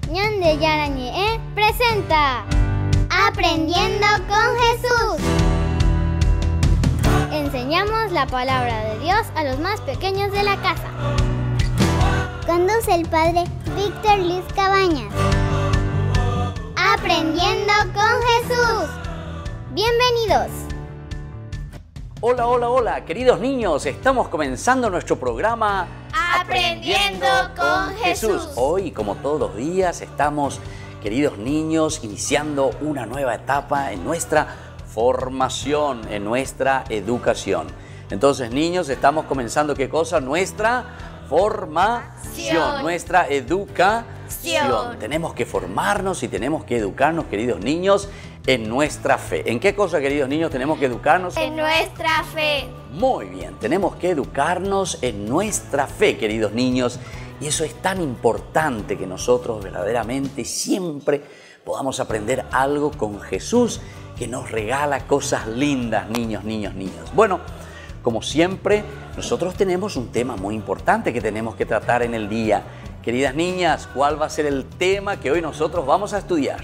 Ñande Yarañe presenta Aprendiendo con Jesús. Enseñamos la palabra de Dios a los más pequeños de la casa. Conduce el padre Víctor Luis Cabañas. Aprendiendo con Jesús. Bienvenidos. Hola, hola, hola, queridos niños, estamos comenzando nuestro programa Aprendiendo con Jesús. Hoy, como todos los días, estamos, queridos niños, iniciando una nueva etapa en nuestra formación, en nuestra educación. Entonces, niños, estamos comenzando, ¿qué cosa? Nuestra formación, nuestra educación. Tenemos que formarnos y tenemos que educarnos, queridos niños, en nuestra fe. ¿En qué cosa, queridos niños, tenemos que educarnos? En nuestra fe. Muy bien, tenemos que educarnos en nuestra fe, queridos niños. Y eso es tan importante, que nosotros verdaderamente siempre podamos aprender algo con Jesús, que nos regala cosas lindas, niños. Bueno, como siempre, nosotros tenemos un tema muy importante que tenemos que tratar en el día. Queridas niñas, ¿cuál va a ser el tema que hoy nosotros vamos a estudiar?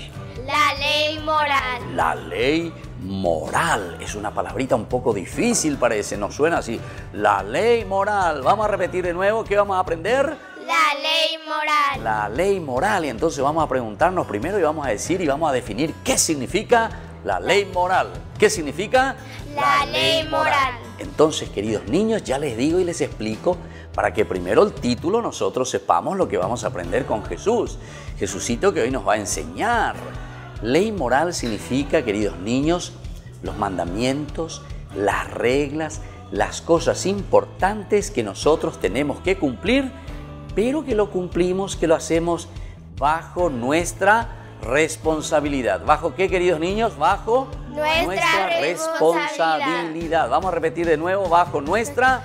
La ley moral. La ley moral. Es una palabrita un poco difícil, parece. Nos suena así. La ley moral. Vamos a repetir de nuevo. ¿Qué vamos a aprender? La ley moral. La ley moral. Y entonces vamos a preguntarnos primero y vamos a decir y vamos a definir qué significa la ley moral. ¿Qué significa? La ley moral. Entonces, queridos niños, ya les digo y les explico para que primero el título nosotros sepamos lo que vamos a aprender con Jesús. Jesucito que hoy nos va a enseñar. Ley moral significa, queridos niños, los mandamientos, las reglas, las cosas importantes que nosotros tenemos que cumplir, pero que lo cumplimos, que lo hacemos bajo nuestra responsabilidad. ¿Bajo qué, queridos niños? Bajo nuestra responsabilidad. Vamos a repetir de nuevo, bajo nuestra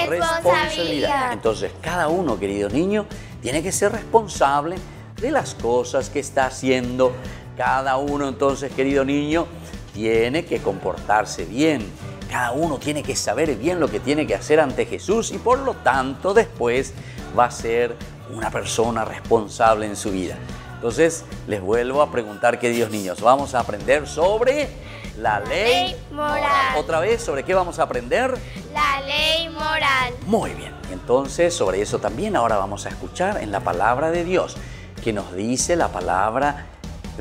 responsabilidad. Entonces, cada uno, queridos niños, tiene que ser responsable de las cosas que está haciendo. Cada uno, entonces, querido niño, tiene que comportarse bien. Cada uno tiene que saber bien lo que tiene que hacer ante Jesús y por lo tanto después va a ser una persona responsable en su vida. Entonces, les vuelvo a preguntar, queridos niños, vamos a aprender sobre la ley moral. Otra vez, ¿sobre qué vamos a aprender? La ley moral. Muy bien, entonces sobre eso también ahora vamos a escuchar en la palabra de Dios, que nos dice la palabra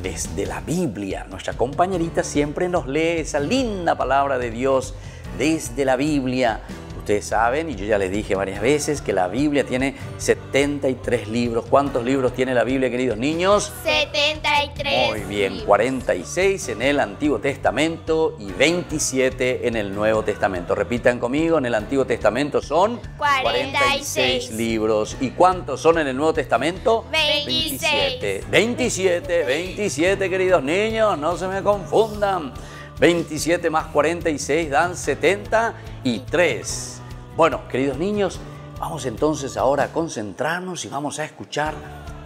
desde la Biblia. Nuestra compañerita siempre nos lee esa linda palabra de Dios desde la Biblia. Ustedes saben, y yo ya les dije varias veces, que la Biblia tiene 73 libros. ¿Cuántos libros tiene la Biblia, queridos niños? 73. Muy bien, 46 en el Antiguo Testamento y 27 en el Nuevo Testamento. Repitan conmigo, en el Antiguo Testamento son 46 libros. ¿Y cuántos son en el Nuevo Testamento? 27. 27, queridos niños, no se me confundan. 27 más 46 dan 73. Bueno, queridos niños, vamos entonces ahora a concentrarnos y vamos a escuchar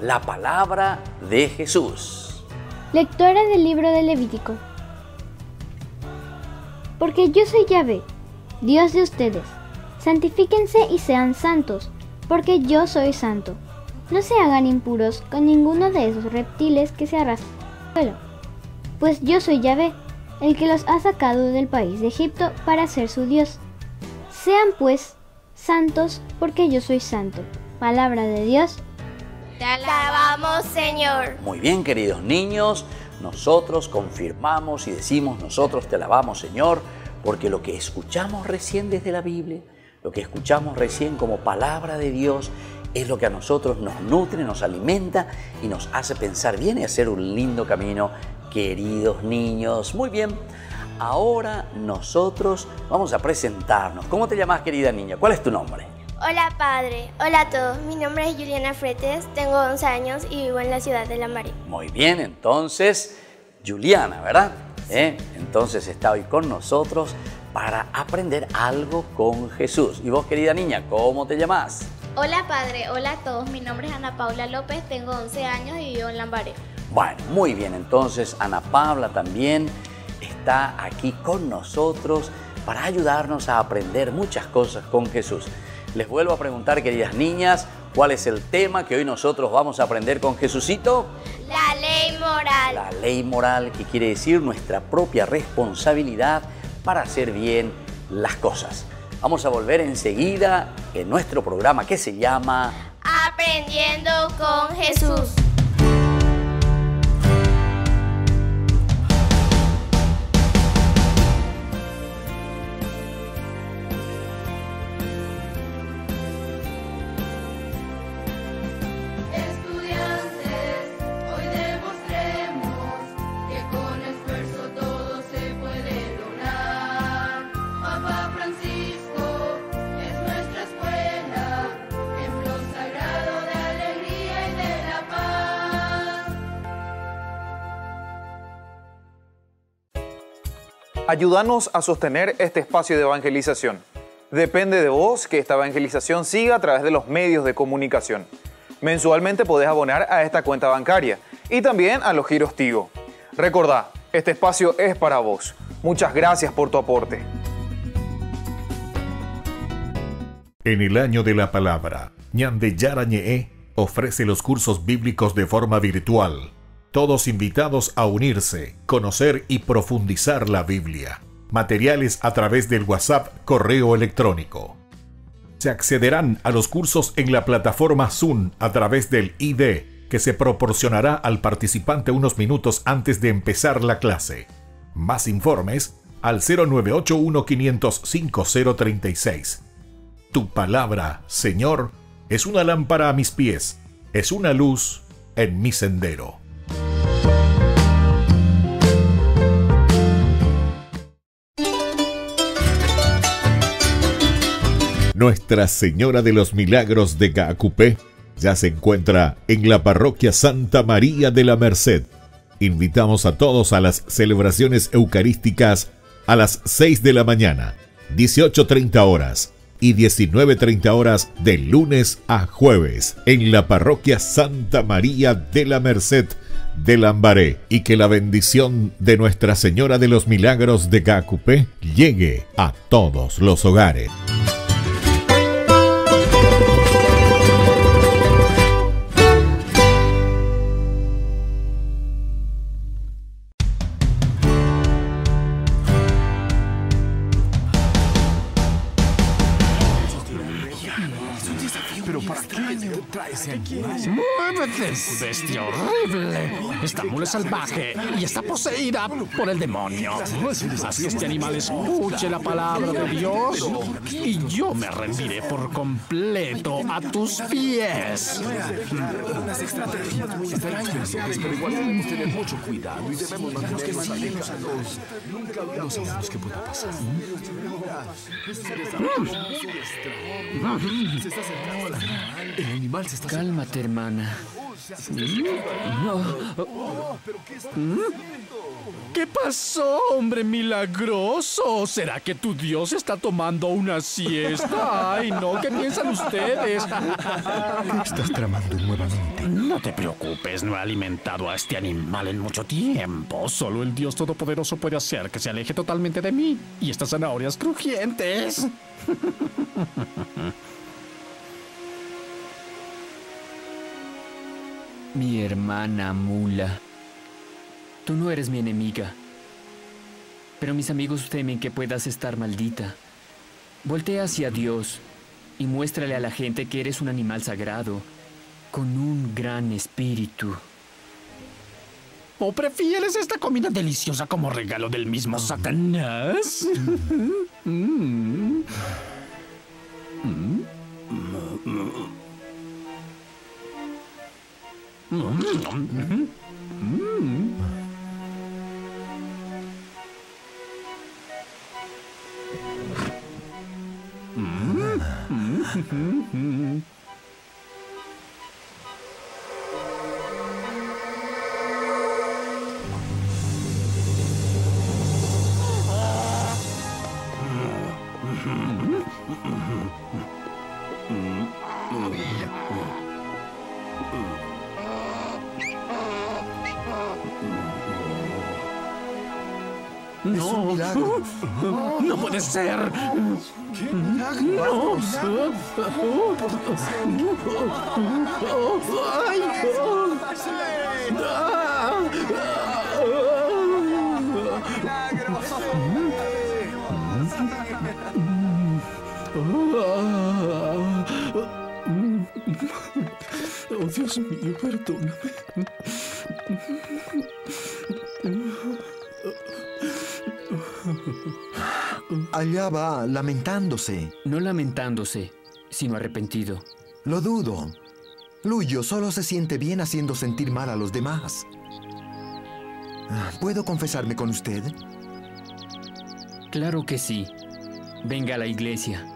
la palabra de Jesús. Lectora del libro de Levítico. Porque yo soy Yahvé, Dios de ustedes. Santifíquense y sean santos, porque yo soy santo. No se hagan impuros con ninguno de esos reptiles que se arrastran al suelo, pues yo soy Yahvé, el que los ha sacado del país de Egipto para ser su Dios. Sean pues santos, porque yo soy santo. Palabra de Dios. Te alabamos, Señor. Muy bien, queridos niños, nosotros confirmamos y decimos, nosotros te alabamos, Señor, porque lo que escuchamos recién desde la Biblia, lo que escuchamos recién como palabra de Dios, es lo que a nosotros nos nutre, nos alimenta y nos hace pensar bien y hacer un lindo camino, queridos niños. Muy bien, ahora nosotros vamos a presentarnos. ¿Cómo te llamas, querida niña? ¿Cuál es tu nombre? Hola, padre. Hola a todos. Mi nombre es Juliana Fretes, tengo 11 años y vivo en la ciudad de Lambaré. Muy bien, entonces, Juliana, ¿verdad? Entonces está hoy con nosotros para aprender algo con Jesús. Y vos, querida niña, ¿cómo te llamas? Hola, padre. Hola a todos. Mi nombre es Ana Paula López, tengo 11 años y vivo en Lambaré. Bueno, muy bien, entonces Ana Paula también está aquí con nosotros para ayudarnos a aprender muchas cosas con Jesús. Les vuelvo a preguntar, queridas niñas, ¿Cuál es el tema que hoy nosotros vamos a aprender con Jesucito? La ley moral. La ley moral, que quiere decir nuestra propia responsabilidad para hacer bien las cosas. Vamos a volver enseguida en nuestro programa que se llama Aprendiendo con Jesús. Ayúdanos a sostener este espacio de evangelización. Depende de vos que esta evangelización siga a través de los medios de comunicación. Mensualmente podés abonar a esta cuenta bancaria y también a los giros Tigo. Recordá, este espacio es para vos. Muchas gracias por tu aporte. En el año de la palabra, Ñande Yarañe ofrece los cursos bíblicos de forma virtual. Todos invitados a unirse, conocer y profundizar la Biblia. Materiales a través del WhatsApp, correo electrónico. Se accederán a los cursos en la plataforma Zoom a través del ID, que se proporcionará al participante unos minutos antes de empezar la clase. Más informes al 0981-500-5036. Tu palabra, Señor, es una lámpara a mis pies, es una luz en mi sendero. Nuestra Señora de los Milagros de Gaacupé ya se encuentra en la parroquia Santa María de la Merced. Invitamos a todos a las celebraciones eucarísticas a las 6 de la mañana, 18:30 horas y 19:30 horas de lunes a jueves en la parroquia Santa María de la Merced de Lambaré, y que la bendición de Nuestra Señora de los Milagros de Gaacupé llegue a todos los hogares. ¡Muévete, bestia horrible! Esta mula es salvaje y está poseída por el demonio. Haz que este animal escuche la palabra de Dios y yo me rendiré por completo a tus pies. Unas estrategias muy extrañas, pero igual debemos tener mucho cuidado y debemos mantenernos alejados. Nunca sabemos qué puede pasar. El animal se está... Cálmate, hermana. ¿Qué pasó, hombre milagroso? ¿Será que tu Dios está tomando una siesta? Ay, no, ¿qué piensan ustedes? ¿Qué estás tramando nuevamente? No te preocupes, no he alimentado a este animal en mucho tiempo. Solo el Dios Todopoderoso puede hacer que se aleje totalmente de mí y estas zanahorias crujientes. Mi hermana mula. Tú no eres mi enemiga. Pero mis amigos temen que puedas estar maldita. Voltea hacia Dios y muéstrale a la gente que eres un animal sagrado, con un gran espíritu. ¿O prefieres esta comida deliciosa como regalo del mismo Satanás? No. Es un milagro. No puede ser. ¿Qué milagro? Oh, Dios mío, perdóname. Allá va, lamentándose. No lamentándose, sino arrepentido. Lo dudo. Luyo solo se siente bien haciendo sentir mal a los demás. ¿Puedo confesarme con usted? Claro que sí. Venga a la iglesia.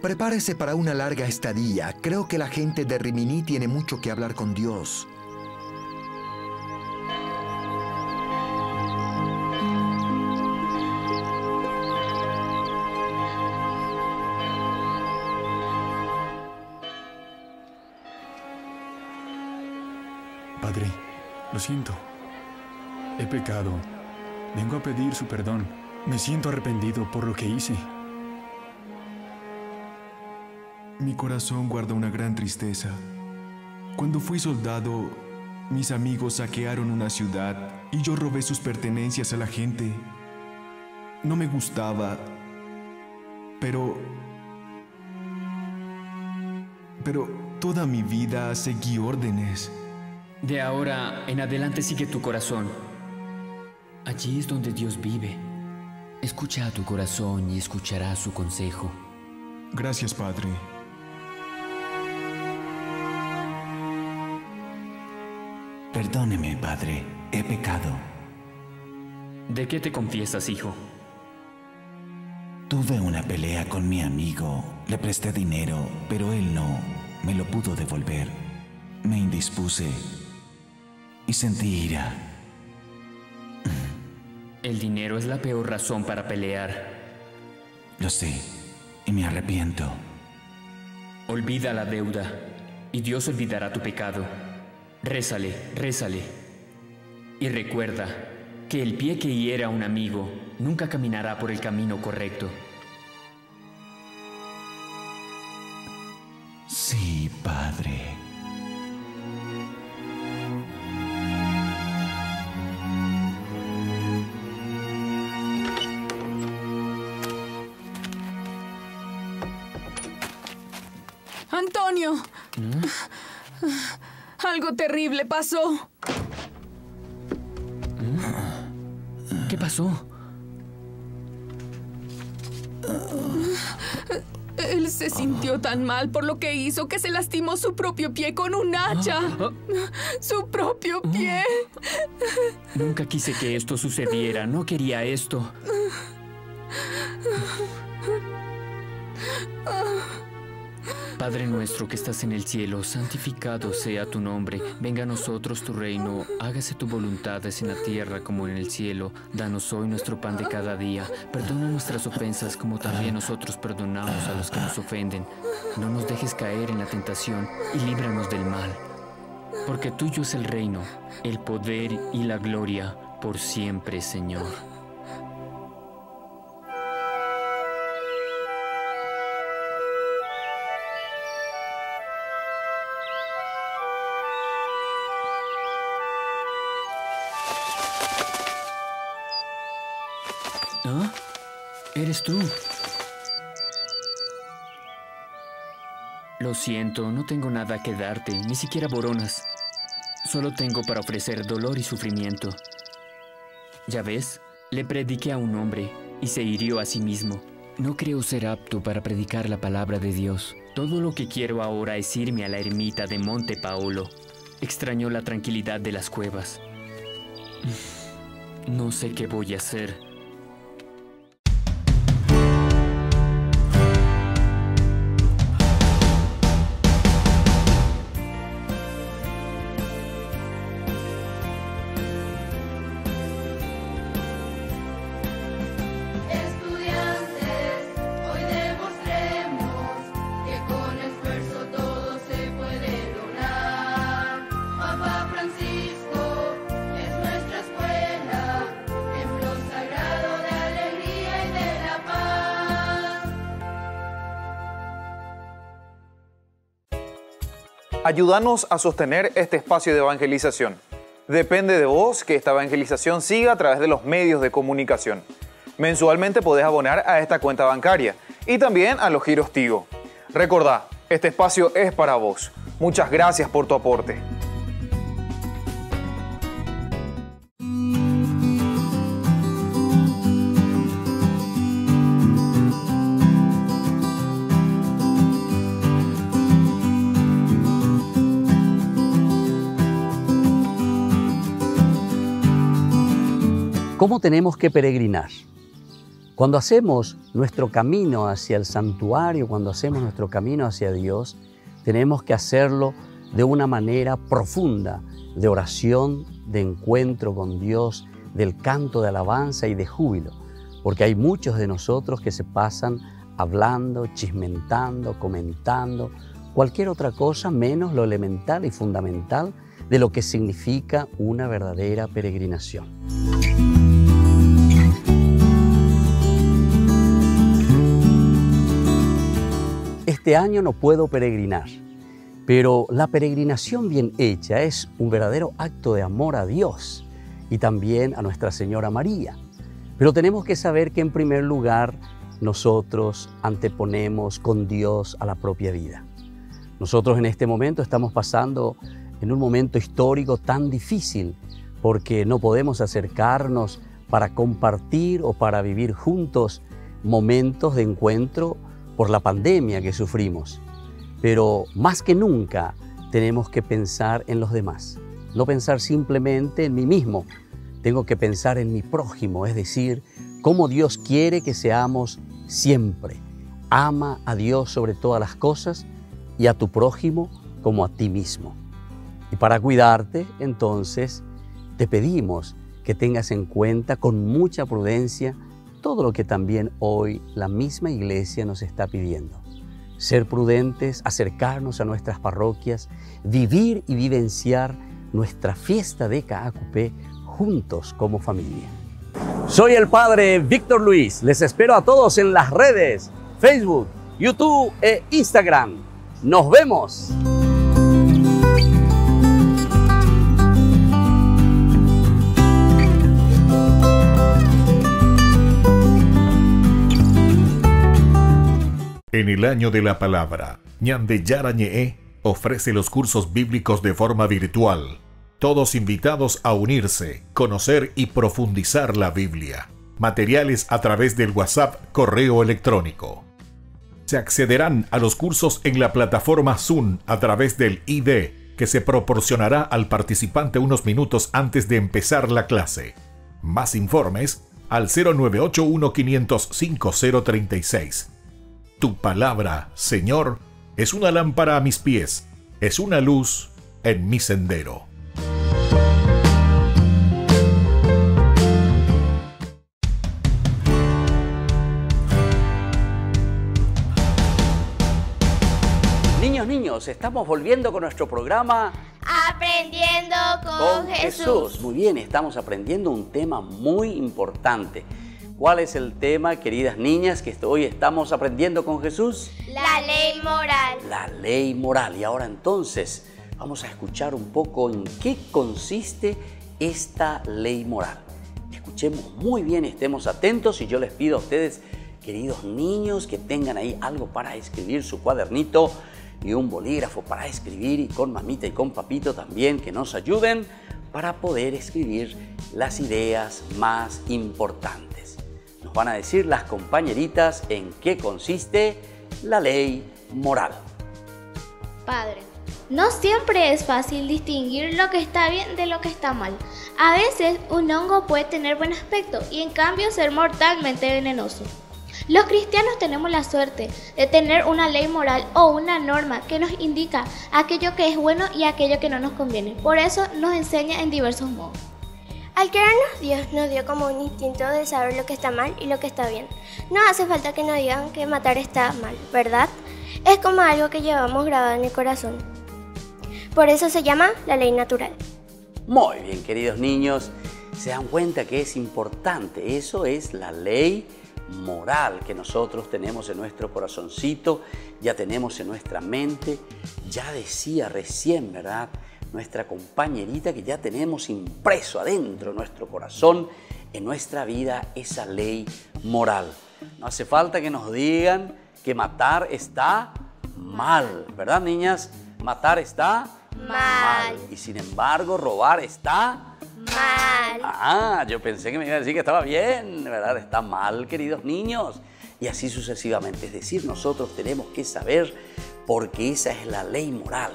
Prepárese para una larga estadía. Creo que la gente de Rimini tiene mucho que hablar con Dios. Padre, lo siento. He pecado. Vengo a pedir su perdón. Me siento arrepentido por lo que hice. Mi corazón guarda una gran tristeza. Cuando fui soldado, mis amigos saquearon una ciudad y yo robé sus pertenencias a la gente. No me gustaba, pero toda mi vida seguí órdenes. De ahora en adelante sigue tu corazón. Allí es donde Dios vive. Escucha a tu corazón y escuchará su consejo. Gracias, Padre. Perdóneme, Padre. He pecado. ¿De qué te confiesas, hijo? Tuve una pelea con mi amigo. Le presté dinero, pero él no me lo pudo devolver. Me indispuse y sentí ira. El dinero es la peor razón para pelear. Lo sé, y me arrepiento. Olvida la deuda, y Dios olvidará tu pecado. Rézale, rézale. Y recuerda que el pie que hiera a un amigo nunca caminará por el camino correcto. Sí, Padre. ¡Antonio! Algo terrible pasó. ¿Qué pasó? Él se sintió tan mal por lo que hizo que se lastimó su propio pie con un hacha. ¡Su propio pie! Nunca quise que esto sucediera. No quería esto. Padre nuestro que estás en el cielo, santificado sea tu nombre. Venga a nosotros tu reino. Hágase tu voluntad, en la tierra como en el cielo. Danos hoy nuestro pan de cada día. Perdona nuestras ofensas como también nosotros perdonamos a los que nos ofenden. No nos dejes caer en la tentación y líbranos del mal. Porque tuyo es el reino, el poder y la gloria por siempre, Señor. ¿Ah? ¿Eres tú? Lo siento, no tengo nada que darte, ni siquiera boronas. Solo tengo para ofrecer dolor y sufrimiento. Ya ves, le prediqué a un hombre y se hirió a sí mismo. No creo ser apto para predicar la palabra de Dios. Todo lo que quiero ahora es irme a la ermita de Monte Paolo. Extraño la tranquilidad de las cuevas. No sé qué voy a hacer. Francisco es nuestra escuela, en los Ayúdanos a sostener este espacio de evangelización. Depende de vos que esta evangelización siga a través de los medios de comunicación. Mensualmente podés abonar a esta cuenta bancaria y también a los giros Tigo. Recordá, este espacio es para vos. Muchas gracias por tu aporte. ¿Cómo tenemos que peregrinar? Cuando hacemos nuestro camino hacia el santuario, cuando hacemos nuestro camino hacia Dios, tenemos que hacerlo de una manera profunda, de oración, de encuentro con Dios, del canto de alabanza y de júbilo, porque hay muchos de nosotros que se pasan hablando, chismentando, comentando, cualquier otra cosa menos lo elemental y fundamental de lo que significa una verdadera peregrinación. Este año no puedo peregrinar, pero la peregrinación bien hecha es un verdadero acto de amor a Dios y también a Nuestra Señora María. Pero tenemos que saber que en primer lugar nosotros anteponemos con Dios a la propia vida. Nosotros en este momento estamos pasando en un momento histórico tan difícil porque no podemos acercarnos para compartir o para vivir juntos momentos de encuentro por la pandemia que sufrimos. Pero más que nunca tenemos que pensar en los demás, no pensar simplemente en mí mismo, tengo que pensar en mi prójimo, es decir, cómo Dios quiere que seamos siempre. Ama a Dios sobre todas las cosas y a tu prójimo como a ti mismo. Y para cuidarte, entonces, te pedimos que tengas en cuenta con mucha prudencia todo lo que también hoy la misma Iglesia nos está pidiendo. Ser prudentes, acercarnos a nuestras parroquias, vivir y vivenciar nuestra fiesta de Caacupé juntos como familia. Soy el Padre Víctor Luis. Les espero a todos en las redes, Facebook, YouTube e Instagram. ¡Nos vemos! En el año de la palabra, Ñande Yarañe ofrece los cursos bíblicos de forma virtual. Todos invitados a unirse, conocer y profundizar la Biblia. Materiales a través del WhatsApp, correo electrónico. Se accederán a los cursos en la plataforma Zoom a través del ID, que se proporcionará al participante unos minutos antes de empezar la clase. Más informes al 0981 505 036. Tu palabra, Señor, es una lámpara a mis pies, es una luz en mi sendero. Niños, estamos volviendo con nuestro programa Aprendiendo con Jesús. Muy bien, estamos aprendiendo un tema muy importante. ¿Cuál es el tema, queridas niñas, que hoy estamos aprendiendo con Jesús? La ley moral. La ley moral. Y ahora entonces vamos a escuchar un poco en qué consiste esta ley moral. Escuchemos muy bien, estemos atentos y yo les pido a ustedes, queridos niños, que tengan ahí algo para escribir, su cuadernito y un bolígrafo para escribir, y con mamita y con papito también que nos ayuden para poder escribir las ideas más importantes. Nos van a decir las compañeritas en qué consiste la ley moral. Padre, no siempre es fácil distinguir lo que está bien de lo que está mal. A veces un hongo puede tener buen aspecto y en cambio ser mortalmente venenoso. Los cristianos tenemos la suerte de tener una ley moral o una norma que nos indica aquello que es bueno y aquello que no nos conviene. Por eso nos enseña en diversos modos. Al crearnos, Dios nos dio como un instinto de saber lo que está mal y lo que está bien. No hace falta que nos digan que matar está mal, ¿verdad? Es como algo que llevamos grabado en el corazón. Por eso se llama la ley natural. Muy bien, queridos niños, se dan cuenta que es importante. Eso es la ley moral que nosotros tenemos en nuestro corazoncito, ya tenemos en nuestra mente. Ya decía recién, ¿verdad?, nuestra compañerita, que ya tenemos impreso adentro de nuestro corazón, en nuestra vida, esa ley moral. No hace falta que nos digan que matar está mal, ¿verdad, niñas? Matar está mal. Y sin embargo, robar está mal. Ah, yo pensé que me iba a decir que estaba bien, ¿verdad? Está mal, queridos niños. Y así sucesivamente. Es decir, nosotros tenemos que saber, porque esa es la ley moral.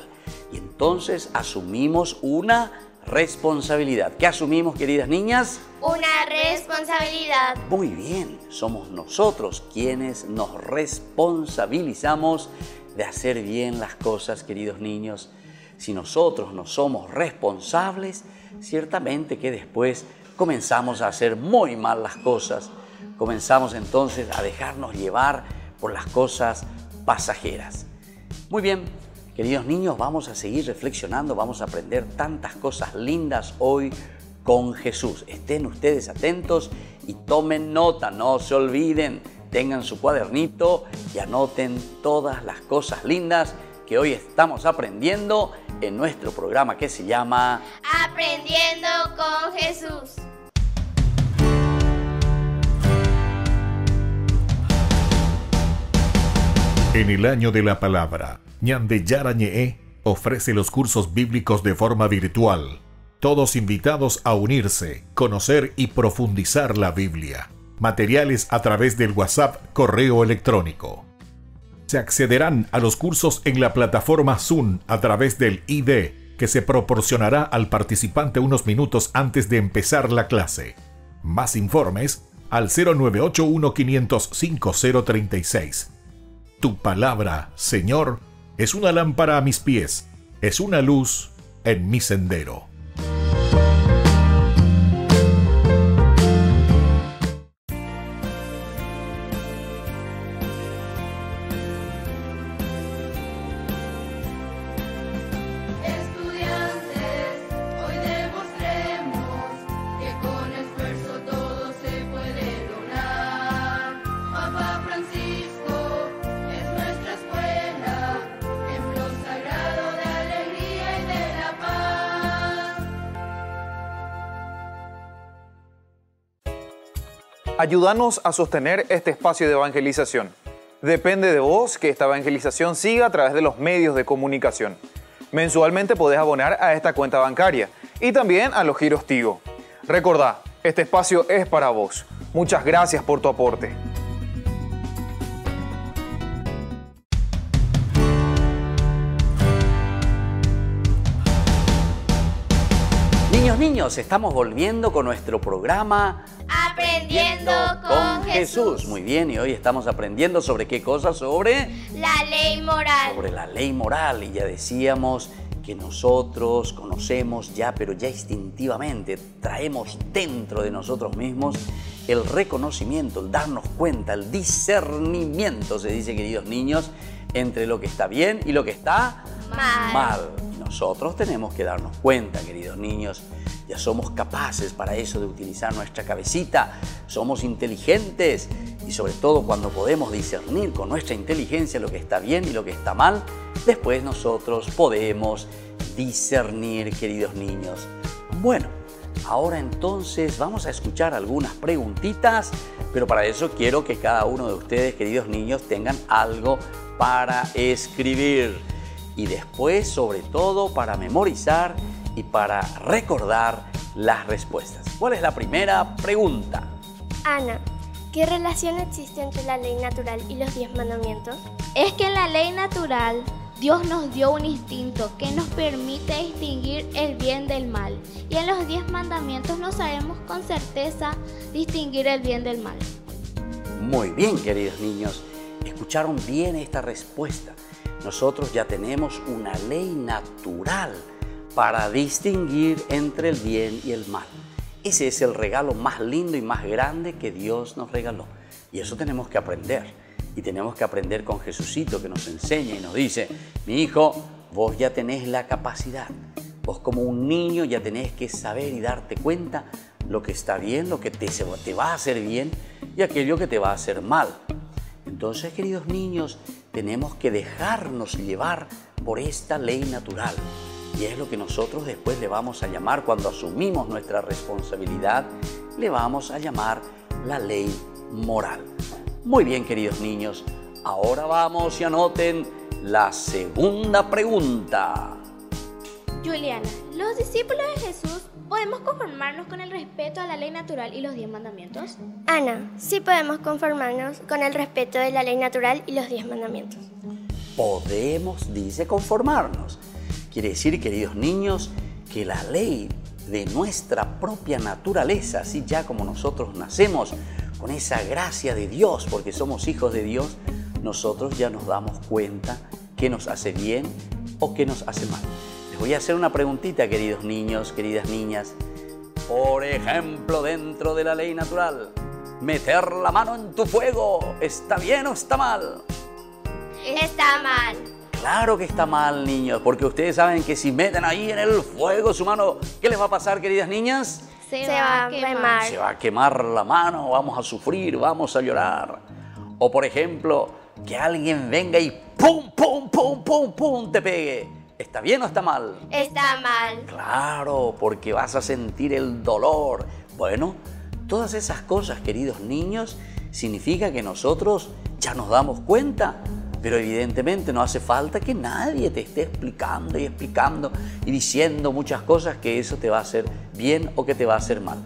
Y entonces asumimos una responsabilidad. ¿Qué asumimos, queridas niñas? Una responsabilidad. Muy bien, somos nosotros quienes nos responsabilizamos de hacer bien las cosas, queridos niños. Si nosotros no somos responsables, ciertamente que después comenzamos a hacer muy mal las cosas. Comenzamos entonces a dejarnos llevar por las cosas pasajeras. Muy bien, queridos niños, vamos a seguir reflexionando, vamos a aprender tantas cosas lindas hoy con Jesús. Estén ustedes atentos y tomen nota, no se olviden, tengan su cuadernito y anoten todas las cosas lindas que hoy estamos aprendiendo en nuestro programa que se llama Aprendiendo con Jesús. En el año de la palabra, Ñande Yarañe ofrece los cursos bíblicos de forma virtual. Todos invitados a unirse, conocer y profundizar la Biblia. Materiales a través del WhatsApp, correo electrónico. Se accederán a los cursos en la plataforma Zoom a través del ID, que se proporcionará al participante unos minutos antes de empezar la clase. Más informes al 0981-500-5036. Tu palabra, Señor, es una lámpara a mis pies, es una luz en mi sendero. Ayúdanos a sostener este espacio de evangelización. Depende de vos que esta evangelización siga a través de los medios de comunicación. Mensualmente podés abonar a esta cuenta bancaria y también a los giros Tigo. Recordá, este espacio es para vos. Muchas gracias por tu aporte. Niños, estamos volviendo con nuestro programa Aprendiendo con Jesús. Muy bien, y hoy estamos aprendiendo sobre qué cosa, sobre la ley moral. Sobre la ley moral, y ya decíamos que nosotros conocemos ya, pero ya instintivamente traemos dentro de nosotros mismos el reconocimiento, el darnos cuenta, el discernimiento, se dice, queridos niños, entre lo que está bien y lo que está mal. Nosotros tenemos que darnos cuenta, queridos niños, ya somos capaces para eso de utilizar nuestra cabecita, somos inteligentes y sobre todo cuando podemos discernir con nuestra inteligencia lo que está bien y lo que está mal, después nosotros podemos discernir, queridos niños. Bueno, ahora entonces vamos a escuchar algunas preguntitas, pero para eso quiero que cada uno de ustedes, queridos niños, tengan algo para escribir. Y después, sobre todo, para memorizar y para recordar las respuestas. ¿Cuál es la primera pregunta? Ana, ¿qué relación existe entre la ley natural y los 10 mandamientos? Es que en la ley natural Dios nos dio un instinto que nos permite distinguir el bien del mal. Y en los 10 mandamientos no sabemos con certeza distinguir el bien del mal. Muy bien, queridos niños. Escucharon bien esta respuesta. Nosotros ya tenemos una ley natural para distinguir entre el bien y el mal. Ese es el regalo más lindo y más grande que Dios nos regaló. Y eso tenemos que aprender. Y tenemos que aprender con Jesucito, que nos enseña y nos dice: mi hijo, vos ya tenés la capacidad. Vos como un niño ya tenés que saber y darte cuenta lo que está bien, lo que te va a hacer bien y aquello que te va a hacer mal. Entonces, queridos niños, tenemos que dejarnos llevar por esta ley natural. Y es lo que nosotros después le vamos a llamar, cuando asumimos nuestra responsabilidad, le vamos a llamar la ley moral. Muy bien, queridos niños, ahora vamos y anoten la segunda pregunta. Juliana, los discípulos de Jesús, ¿podemos conformarnos con el respeto a la ley natural y los 10 mandamientos? Ana, sí podemos conformarnos con el respeto de la ley natural y los 10 mandamientos. Podemos, dice, conformarnos. Quiere decir, queridos niños, que la ley de nuestra propia naturaleza, así ya como nosotros nacemos con esa gracia de Dios, porque somos hijos de Dios, nosotros ya nos damos cuenta qué nos hace bien o qué nos hace mal. Les voy a hacer una preguntita, queridos niños, queridas niñas. Por ejemplo, dentro de la ley natural, meter la mano en tu fuego, ¿está bien o está mal? Está mal. Claro que está mal, niños, porque ustedes saben que si meten ahí en el fuego su mano, ¿qué les va a pasar, queridas niñas? Se va a quemar. Se va a quemar la mano, vamos a sufrir, vamos a llorar. O por ejemplo, que alguien venga y ¡pum, pum, pum, pum, pum! Te pegue. ¿Está bien o está mal? Está mal. Claro, porque vas a sentir el dolor. Bueno, todas esas cosas, queridos niños, significa que nosotros ya nos damos cuenta. Pero evidentemente no hace falta que nadie te esté explicando y diciendo muchas cosas que eso te va a hacer bien o que te va a hacer mal.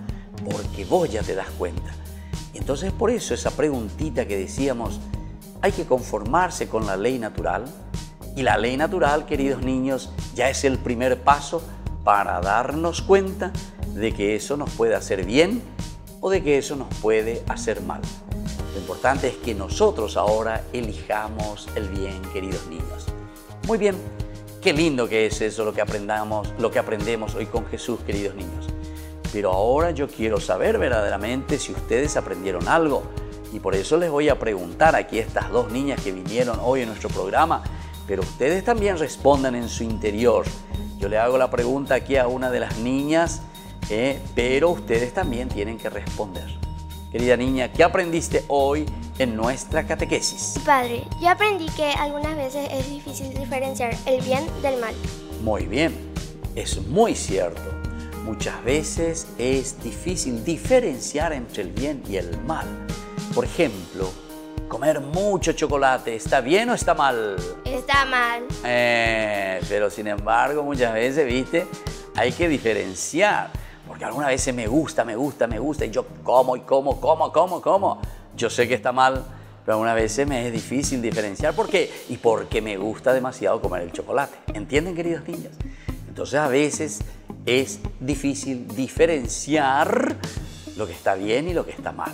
Porque vos ya te das cuenta. Y entonces por eso esa preguntita que decíamos, hay que conformarse con la ley natural. Y la ley natural, queridos niños, ya es el primer paso para darnos cuenta de que eso nos puede hacer bien o de que eso nos puede hacer mal. Lo importante es que nosotros ahora elijamos el bien, queridos niños. Muy bien, qué lindo que es eso lo que aprendemos hoy con Jesús, queridos niños. Pero ahora yo quiero saber verdaderamente si ustedes aprendieron algo. Y por eso les voy a preguntar aquí a estas dos niñas que vinieron hoy en nuestro programa, pero ustedes también respondan en su interior. Yo le hago la pregunta aquí a una de las niñas, pero ustedes también tienen que responder. Querida niña, ¿qué aprendiste hoy en nuestra catequesis? Padre, yo aprendí que algunas veces es difícil diferenciar el bien del mal. Muy bien, es muy cierto. Muchas veces es difícil diferenciar entre el bien y el mal. Por ejemplo, comer mucho chocolate, ¿está bien o está mal? Está mal. Pero sin embargo, muchas veces, ¿viste? Hay que diferenciar. Porque algunas veces me gusta y yo como. Yo sé que está mal, pero algunas veces me es difícil diferenciar. ¿Por qué? Y porque me gusta demasiado comer el chocolate. ¿Entienden, queridos niños? Entonces a veces es difícil diferenciar lo que está bien y lo que está mal.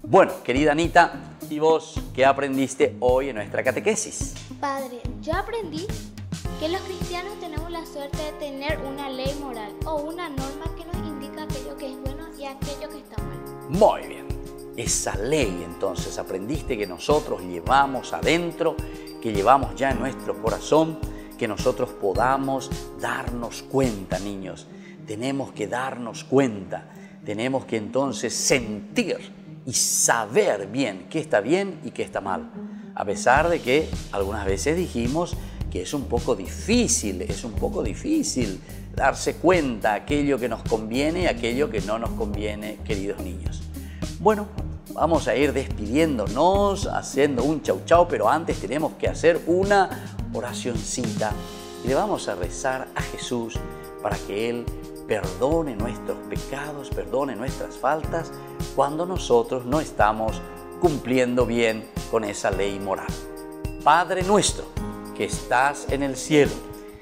Bueno, querida Anita, ¿y vos qué aprendiste hoy en nuestra catequesis? Padre, yo aprendí que los cristianos tenemos la suerte de tener una ley moral o una norma que nos indica aquello que es bueno y aquello que está mal. Muy bien. Esa ley, entonces, aprendiste que nosotros llevamos adentro, que llevamos ya en nuestro corazón, que nosotros podamos darnos cuenta, niños. Tenemos que darnos cuenta. Tenemos que entonces sentir y saber bien qué está bien y qué está mal. A pesar de que algunas veces dijimos que es un poco difícil darse cuenta aquello que nos conviene y aquello que no nos conviene, queridos niños. Bueno, vamos a ir despidiéndonos, haciendo un chau chau, pero antes tenemos que hacer una oracioncita y le vamos a rezar a Jesús para que Él perdone nuestros pecados, perdone nuestras faltas cuando nosotros no estamos cumpliendo bien con esa ley moral. Padre nuestro, que estás en el cielo,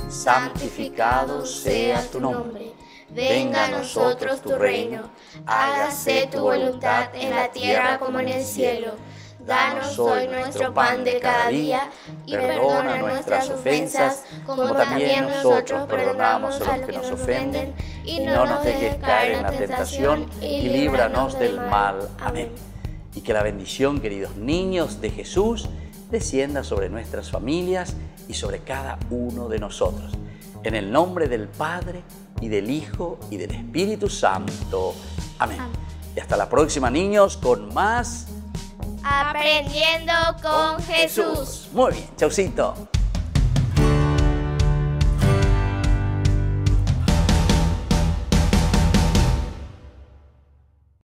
santificado sea tu nombre. Venga a nosotros tu reino, hágase tu voluntad en la tierra como en el cielo. Danos hoy nuestro pan de cada día y perdona nuestras ofensas, como también nosotros perdonamos a los que nos ofenden. Y no nos dejes caer en la tentación y líbranos del mal. Amén. Y que la bendición, queridos niños de Jesús, descienda sobre nuestras familias y sobre cada uno de nosotros. En el nombre del Padre, y del Hijo, y del Espíritu Santo. Amén. Y hasta la próxima, niños, con más Aprendiendo con Jesús. Muy bien, chaucito.